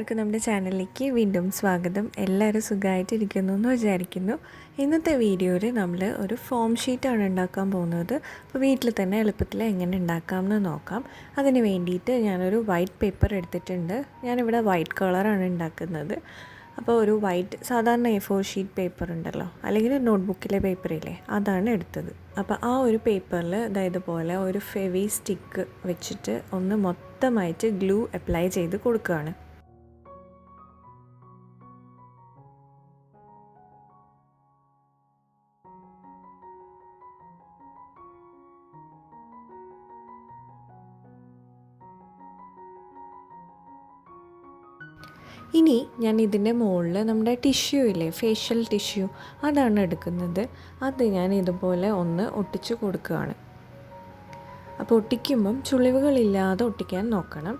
എല്ലാവർക്കും നമ്മുടെ ചാനലിലേക്ക് വീണ്ടും സ്വാഗതം. എല്ലാവരും സുഖമായിട്ടിരിക്കുന്നു എന്ന് വിചാരിക്കുന്നു. ഇന്നത്തെ വീഡിയോയിൽ നമ്മൾ ഒരു ഫോം ഷീറ്റാണ് ഉണ്ടാക്കാൻ പോകുന്നത്. അപ്പോൾ വീട്ടിൽ തന്നെ എളുപ്പത്തിൽ എങ്ങനെ ഉണ്ടാക്കാമെന്ന് നോക്കാം. അതിന് വേണ്ടിയിട്ട് ഞാനൊരു വൈറ്റ് പേപ്പർ എടുത്തിട്ടുണ്ട്. ഞാനിവിടെ വൈറ്റ് കളറാണ് ഉണ്ടാക്കുന്നത്. അപ്പോൾ ഒരു വൈറ്റ് സാധാരണ A4 ഷീറ്റ് പേപ്പർ ഉണ്ടല്ലോ, അല്ലെങ്കിൽ നോട്ട്ബുക്കിലെ പേപ്പറില്ലേ, അതാണ് എടുത്തത്. അപ്പോൾ ആ ഒരു പേപ്പറിൽ ഇതുപോലെ ഒരു ഫെവി സ്റ്റിക്ക് വെച്ചിട്ട് ഒന്ന് മൊത്തമായിട്ട് ഗ്ലൂ അപ്ലൈ ചെയ്ത് കൊടുക്കുകയാണ്. ഇനി ഞാൻ ഇതിൻ്റെ മുകളിൽ നമ്മുടെ ടിഷ്യൂ ഇല്ലേ, ഫേഷ്യൽ ടിഷ്യൂ, അതാണ് എടുക്കുന്നത്. അത് ഞാൻ ഇതുപോലെ ഒന്ന് ഒട്ടിച്ച് കൊടുക്കുകയാണ്. അപ്പോൾ ഒട്ടിക്കുമ്പം ചുളിവുകളില്ലാതെ ഒട്ടിക്കാൻ നോക്കണം.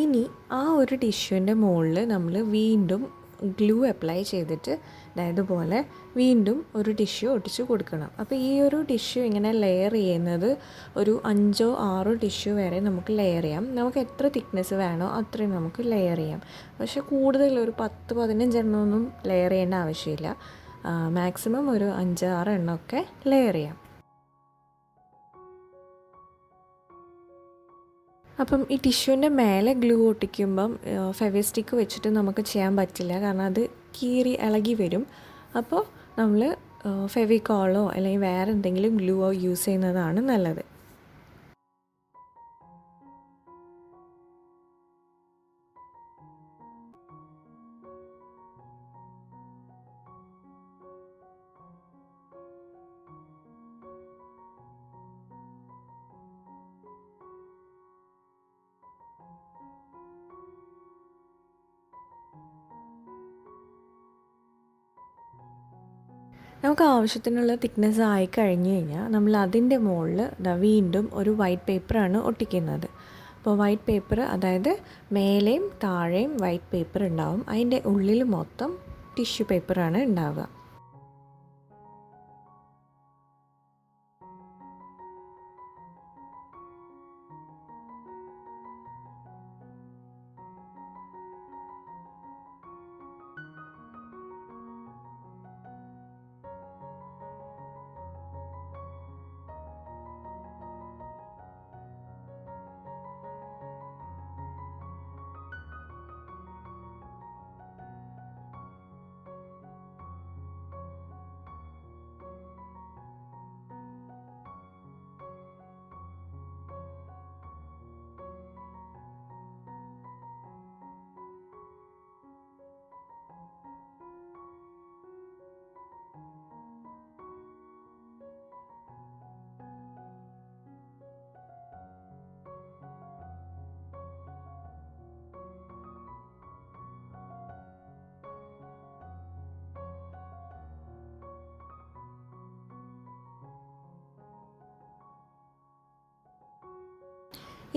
ഇനി ആ ഒരു ടിഷ്യൂവിൻ്റെ മുകളിൽ നമ്മൾ വീണ്ടും ഗ്ലൂ അപ്ലൈ ചെയ്തിട്ട് ഇതുപോലെ വീണ്ടും ഒരു ടിഷ്യൂ ഒട്ടിച്ച് കൊടുക്കണം. അപ്പോൾ ഈ ഒരു ടിഷ്യൂ ഇങ്ങനെ ലെയർ ചെയ്യുന്നത് ഒരു 5-6 ടിഷ്യൂ വരെ നമുക്ക് ലെയർ ചെയ്യാം. നമുക്ക് എത്ര തിക്നെസ് വേണോ അത്രയും നമുക്ക് ലെയർ ചെയ്യാം. പക്ഷേ കൂടുതൽ ഒരു 10-15 എണ്ണമൊന്നും ലെയർ ചെയ്യേണ്ട ആവശ്യമില്ല. മാക്സിമം ഒരു 5-6 എണ്ണമൊക്കെ ലെയർ ചെയ്യാം. അപ്പം ഈ ടിഷ്യൂവിൻ്റെ മേലെ ഗ്ലൂ ഒട്ടിക്കുമ്പം ഫെവിസ്റ്റിക്ക് വെച്ചിട്ട് നമുക്ക് ചെയ്യാൻ പറ്റില്ല, കാരണം അത് കീറി ഇളകി വരും. അപ്പോൾ നമ്മൾ ഫെവിക്കോളോ അല്ലെങ്കിൽ വേറെ എന്തെങ്കിലും ഗ്ലൂവോ യൂസ് ചെയ്യുന്നതാണ് നല്ലത്. നമുക്ക് ആവശ്യത്തിനുള്ള തിക്നെസ് ആയി കഴിഞ്ഞ് കഴിഞ്ഞാൽ നമ്മൾ അതിൻ്റെ മുകളിൽ വീണ്ടും ഒരു വൈറ്റ് പേപ്പറാണ് ഒട്ടിക്കുന്നത്. അപ്പോൾ വൈറ്റ് പേപ്പർ, അതായത് മേലെയും താഴെയും വൈറ്റ് പേപ്പർ ഉണ്ടാവും, അതിൻ്റെ ഉള്ളിൽ മൊത്തം ടിഷ്യൂ പേപ്പറാണ് ഉണ്ടാവുക.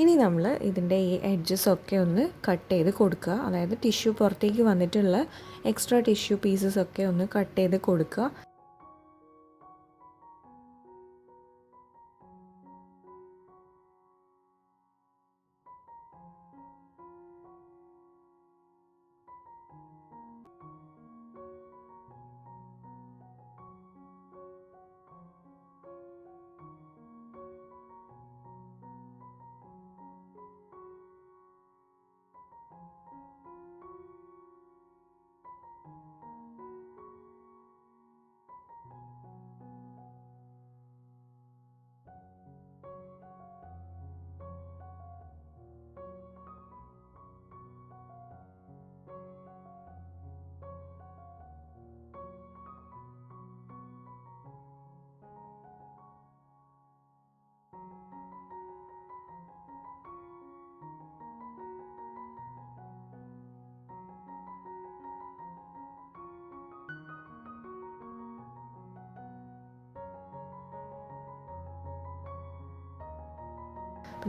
ഇനി നമ്മൾ ഇതിൻ്റെ ഈ എഡ്ജസൊക്കെ ഒന്ന് കട്ട് ചെയ്ത് കൊടുക്കുക. അതായത് ടിഷ്യൂ പുറത്തേക്ക് വന്നിട്ടുള്ള എക്സ്ട്രാ ടിഷ്യൂ പീസസൊക്കെ ഒന്ന് കട്ട് ചെയ്ത് കൊടുക്കുക.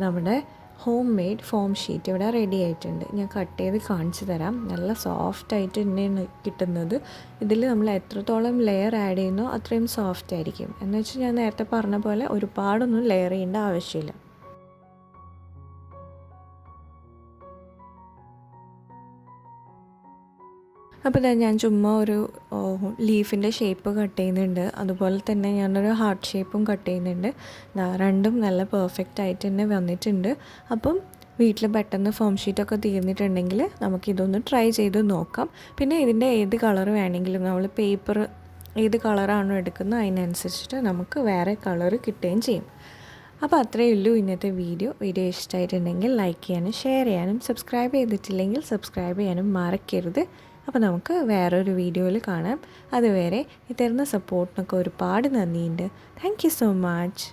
നമ്മുടെ ഹോം മെയ്ഡ് ഫോം ഷീറ്റ് ഇവിടെ റെഡി ആയിട്ടുണ്ട്. ഞാൻ കട്ട് ചെയ്ത് കാണിച്ചു തരാം. നല്ല സോഫ്റ്റായിട്ട് തന്നെയാണ് കിട്ടുന്നത്. ഇതിൽ നമ്മൾ എത്രത്തോളം ലെയർ ആഡ് ചെയ്യുന്നോ അത്രയും സോഫ്റ്റ് ആയിരിക്കും. എന്ന് വെച്ചാൽ ഞാൻ നേരത്തെ പറഞ്ഞ പോലെ ഒരുപാടൊന്നും ലെയർ ചെയ്യേണ്ട ആവശ്യമില്ല. അപ്പോൾ ഞാൻ ചുമ്മാ ഒരു ലീഫിൻ്റെ ഷേപ്പ് കട്ട് ചെയ്യുന്നുണ്ട്. അതുപോലെ തന്നെ ഞാനൊരു ഹാർട്ട് ഷേപ്പും കട്ട് ചെയ്യുന്നുണ്ട്. രണ്ടും നല്ല പെർഫെക്റ്റ് ആയിട്ട് തന്നെ വന്നിട്ടുണ്ട്. അപ്പം വീട്ടിൽ പെട്ടെന്ന് ഫോം ഷീറ്റൊക്കെ തീർന്നിട്ടുണ്ടെങ്കിൽ നമുക്കിതൊന്ന് ട്രൈ ചെയ്ത് നോക്കാം. പിന്നെ ഇതിൻ്റെ ഏത് കളർ വേണമെങ്കിലും നമ്മൾ പേപ്പർ ഏത് കളറാണോ എടുക്കുന്നത് അതിനനുസരിച്ചിട്ട് നമുക്ക് വേറെ കളർ കിട്ടുകയും ചെയ്യും. അപ്പോൾ അത്രയേ ഉള്ളൂ ഇന്നത്തെ വീഡിയോ ഇഷ്ടമായിട്ടുണ്ടെങ്കിൽ ലൈക്ക് ചെയ്യാനും ഷെയർ ചെയ്യാനും സബ്സ്ക്രൈബ് ചെയ്തിട്ടില്ലെങ്കിൽ സബ്സ്ക്രൈബ് ചെയ്യാനും മറക്കരുത്. അപ്പോൾ നമുക്ക് വേറൊരു വീഡിയോയിൽ കാണാം. അതുവരെ ഈ തരുന്ന സപ്പോർട്ടിനൊക്കെ ഒരുപാട് നന്ദിയുണ്ട്. Thank you so much.